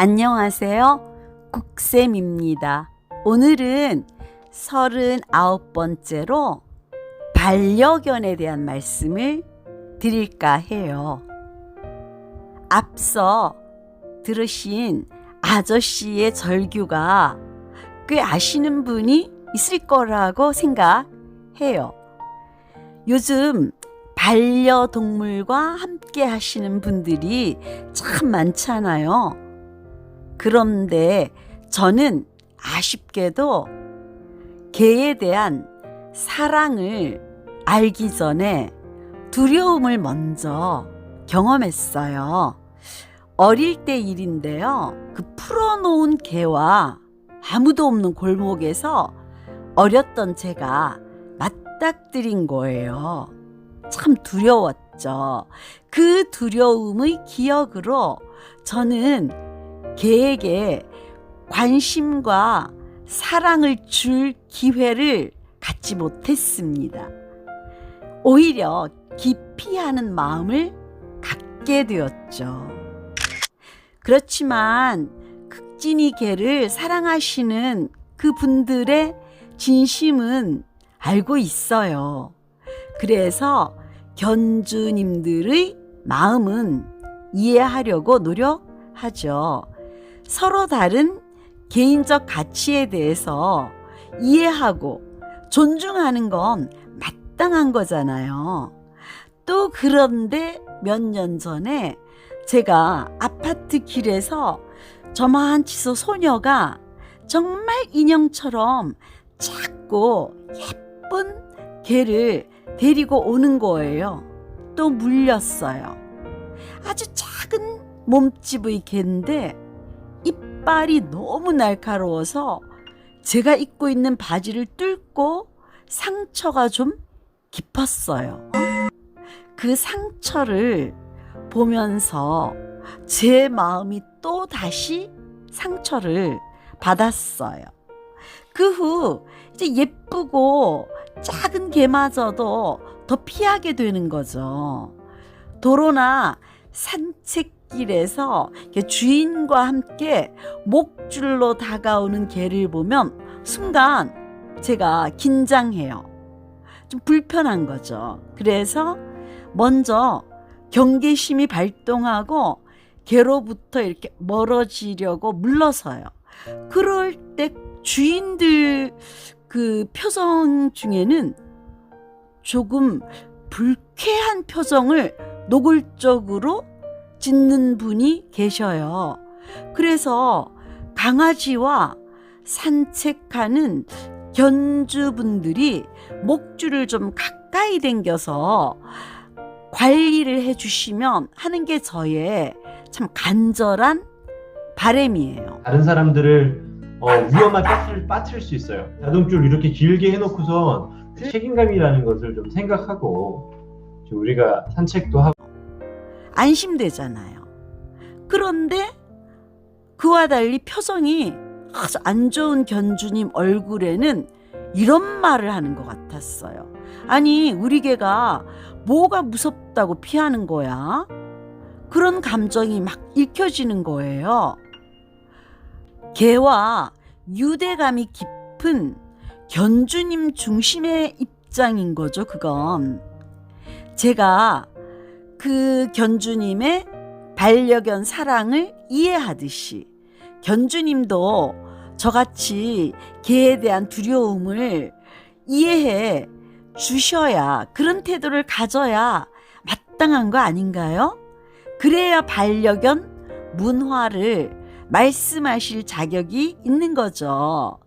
안녕하세요. 국쌤입니다. 오늘은 39번째로 반려견에 대한 말씀을 드릴까 해요. 앞서 들으신 아저씨의 절규가 꽤 아시는 분이 있을 거라고 생각해요. 요즘 반려동물과 함께 하시는 분들이 참 많잖아요. 그런데 저는 아쉽게도 개에 대한 사랑을 알기 전에 두려움을 먼저 경험했어요. 어릴 때 일인데요. 그 풀어놓은 개와 아무도 없는 골목에서 어렸던 제가 맞닥뜨린 거예요. 참 두려웠죠. 그 두려움의 기억으로 저는 개에게 관심과 사랑을 줄 기회를 갖지 못했습니다. 오히려 기피하는 마음을 갖게 되었죠. 그렇지만 극진히 개를 사랑하시는 그분들의 진심은 알고 있어요. 그래서 견주님들의 마음은 이해하려고 노력하죠. 서로 다른 개인적 가치에 대해서 이해하고 존중하는 건 마땅한 거잖아요. 또 그런데 몇 년 전에 제가 아파트 길에서 저만치서 소녀가 정말 인형처럼 작고 예쁜 개를 데리고 오는 거예요. 또 물렸어요. 아주 작은 몸집의 개인데 이빨이 너무 날카로워서 제가 입고 있는 바지를 뚫고 상처가 좀 깊었어요. 그 상처를 보면서 제 마음이 또 다시 상처를 받았어요. 그 후 이제 예쁘고 작은 개마저도 더 피하게 되는 거죠. 도로나 산책길에서 주인과 함께 목줄로 다가오는 개를 보면 순간 제가 긴장해요. 좀 불편한 거죠. 그래서 먼저 경계심이 발동하고 개로부터 이렇게 멀어지려고 물러서요. 그럴 때 주인들 그 표정 중에는 조금 불쾌한 표정을 노골적으로 짓는 분이 계셔요. 그래서 강아지와 산책하는 견주분들이 목줄을 좀 가까이 당겨서 관리를 해주시면 하는 게 저의 참 간절한 바람이에요. 다른 사람들을 위험한 가스를 빠뜨릴 수 있어요. 자동줄 이렇게 길게 해놓고선 책임감이라는 것을 좀 생각하고 우리가 산책도 하고 안심되잖아요. 그런데 그와 달리 표정이 아주 안 좋은 견주님 얼굴에는 이런 말을 하는 것 같았어요. 아니, 우리 개가 뭐가 무섭다고 피하는 거야? 그런 감정이 막 읽혀지는 거예요. 개와 유대감이 깊은 견주님 중심의 입장인 거죠, 그건. 제가 그 견주님의 반려견 사랑을 이해하듯이 견주님도 저같이 개에 대한 두려움을 이해해 주셔야, 그런 태도를 가져야 마땅한 거 아닌가요? 그래야 반려견 문화를 말씀하실 자격이 있는 거죠.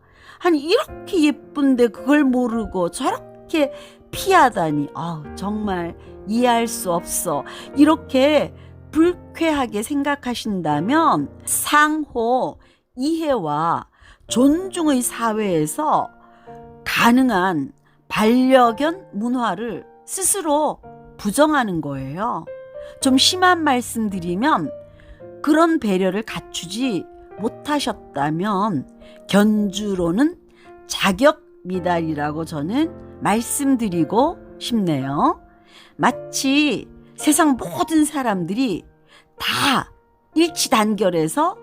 아니, 이렇게 예쁜데 그걸 모르고 저렇게 피하다니, 정말 이해할 수 없어. 이렇게 불쾌하게 생각하신다면 상호 이해와 존중의 사회에서 가능한 반려견 문화를 스스로 부정하는 거예요. 좀 심한 말씀 드리면 그런 배려를 갖추지 못하셨다면 견주로는 자격 미달이라고 저는 말씀드리고 싶네요. 마치 세상 모든 사람들이 다 일치단결해서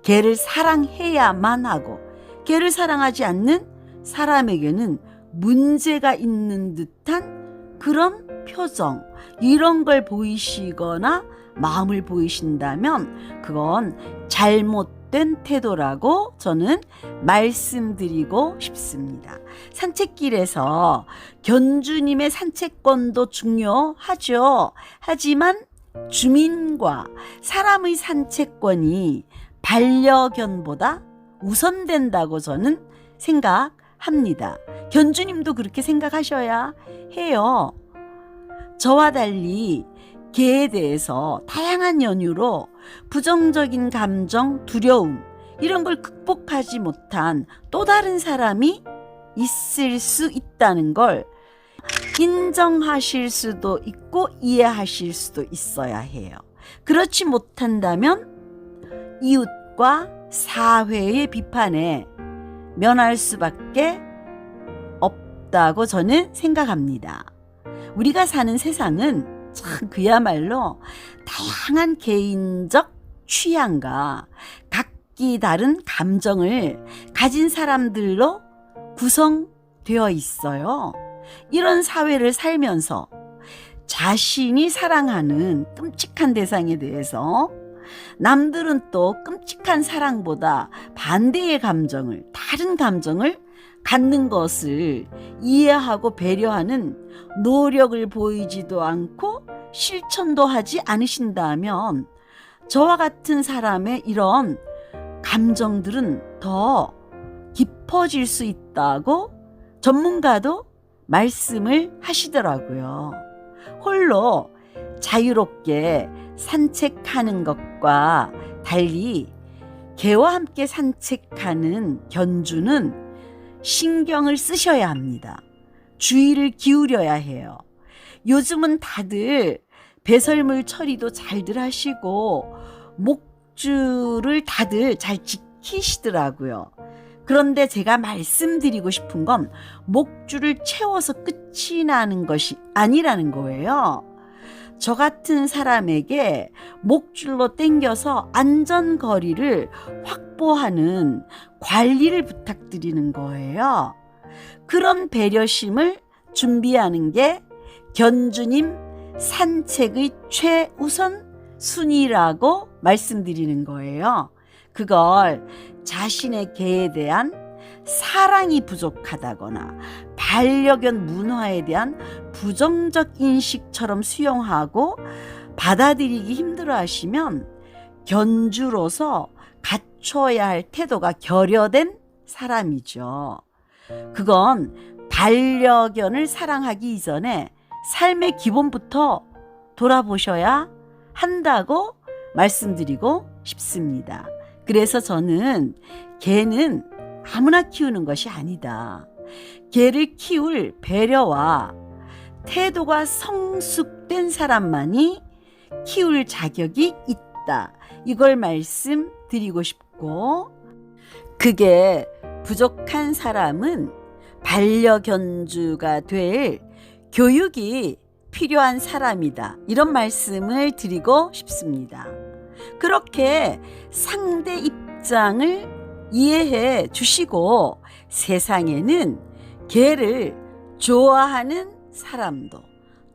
개를 사랑해야만 하고 개를 사랑하지 않는 사람에게는 문제가 있는 듯한 그런 표정, 이런 걸 보이시거나 마음을 보이신다면 그건 잘못된 태도라고 저는 말씀드리고 싶습니다. 산책길에서 견주님의 산책권도 중요하죠. 하지만 주민과 사람의 산책권이 반려견보다 우선된다고 저는 생각합니다. 견주님도 그렇게 생각하셔야 해요. 저와 달리 개에 대해서 다양한 연유로 부정적인 감정, 두려움 이런 걸 극복하지 못한 또 다른 사람이 있을 수 있다는 걸 인정하실 수도 있고 이해하실 수도 있어야 해요. 그렇지 못한다면 이웃과 사회의 비판에 면할 수밖에 없다고 저는 생각합니다. 우리가 사는 세상은 참 그야말로 다양한 개인적 취향과 각기 다른 감정을 가진 사람들로 구성되어 있어요. 이런 사회를 살면서 자신이 사랑하는 끔찍한 대상에 대해서 남들은 또 끔찍한 사랑보다 반대의 감정을, 다른 감정을 갖는 것을 이해하고 배려하는 노력을 보이지도 않고 실천도 하지 않으신다면 저와 같은 사람의 이런 감정들은 더 깊어질 수 있다고 전문가도 말씀을 하시더라고요. 홀로 자유롭게 산책하는 것과 달리 개와 함께 산책하는 견주는 신경을 쓰셔야 합니다. 주의를 기울여야 해요. 요즘은 다들 배설물 처리도 잘들 하시고 목줄을 다들 잘 지키시더라고요. 그런데 제가 말씀드리고 싶은 건 목줄을 채워서 끝이 나는 것이 아니라는 거예요. 저 같은 사람에게 목줄로 당겨서 안전거리를 확보하는 관리를 부탁드리는 거예요. 그런 배려심을 준비하는 게 견주님 산책의 최우선 순위라고 말씀드리는 거예요. 그걸 자신의 개에 대한 사랑이 부족하다거나 반려견 문화에 대한 부정적 인식처럼 수용하고 받아들이기 힘들어 하시면 견주로서 갖춰야 할 태도가 결여된 사람이죠. 그건 반려견을 사랑하기 이전에 삶의 기본부터 돌아보셔야 한다고 말씀드리고 싶습니다. 그래서 저는 개는 아무나 키우는 것이 아니다. 개를 키울 배려와 태도가 성숙된 사람만이 키울 자격이 있다. 이걸 말씀드리고 싶고, 그게 부족한 사람은 반려견주가 될 교육이 필요한 사람이다. 이런 말씀을 드리고 싶습니다. 그렇게 상대 입장을 이해해 주시고 세상에는 개를 좋아하는 사람도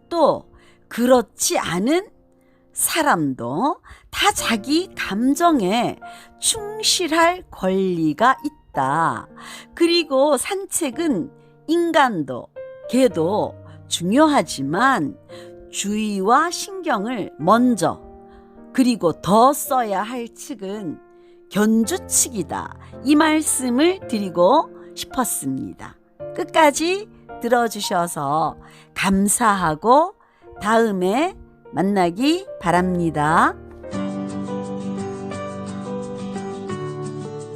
또 그렇지 않은 사람도 다 자기 감정에 충실할 권리가 있다. 그리고 산책은 인간도 개도 중요하지만 주의와 신경을 먼저 그리고 더 써야 할 측은 견주 측이다. 이 말씀을 드리고 싶었습니다. 끝까지 들어주셔서 감사하고 다음에 만나기 바랍니다.